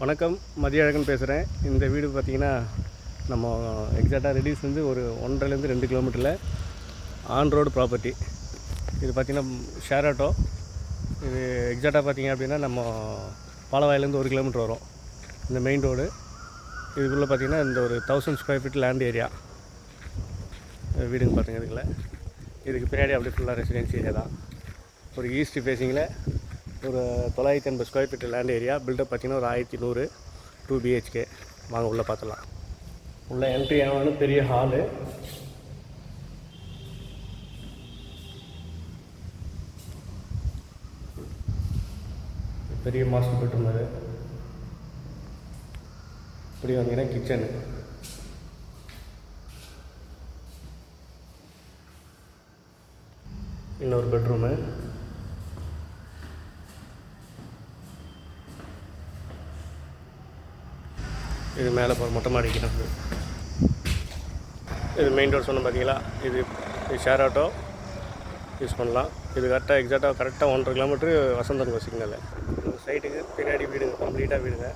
வணக்கம், மதியழகன் பேசுகிறேன். இந்த வீடு பார்த்திங்கன்னா நம்ம எக்ஸாக்டாக ரெடியூஸ் ஒரு 1.5 2 கிலோமீட்டரில் ஆன் ரோடு ப்ராப்பர்ட்டி. இது பார்த்திங்கன்னா ஷேர் ஆட்டோ. இது எக்ஸாக்டாக பார்த்திங்க அப்படின்னா நம்ம பாலவாயிலேருந்து 1 கிலோமீட்டர் வரும் இந்த மெயின் ரோடு. இதுக்குள்ளே பார்த்திங்கன்னா இந்த ஒரு 1000 ஸ்கொயர் ஃபீட் லேண்ட் ஏரியா வீடுங்க பார்த்துங்க. இதுக்கு பின்னாடி அப்படி ஃபுல்லாக ரெசிடென்சி ஏரியா தான். ஒரு ஈஸ்ட் ஃபேஸிங்கில் ஒரு 980 square feet land area. Built up பார்த்திங்கன்னா ஒரு 1100 2 BHK. வாங்க உள்ளே பார்த்துலாம். உள்ளே என்ட்ரி ஆனாலும் பெரிய ஹாலு. பெரிய மாஸ்டர் பெட்ரூம். அது இப்படி வந்தீங்கன்னா கிச்சனு. இன்னொரு பெட்ரூமு. இது மேலே போகிற மொட்டை மாடிக்கு தான். இது மெயின் ரோடு சொன்ன பார்த்தீங்களா. இது ஷேர் ஆட்டோ யூஸ் பண்ணலாம். இது கரெக்டாக 1.5 கிலோமீட்ரு வசந்தன் சிக்னல். சைட்டுக்கு பின்னாடி வீடுங்க, கம்ப்ளீட்டாக வீடுங்க.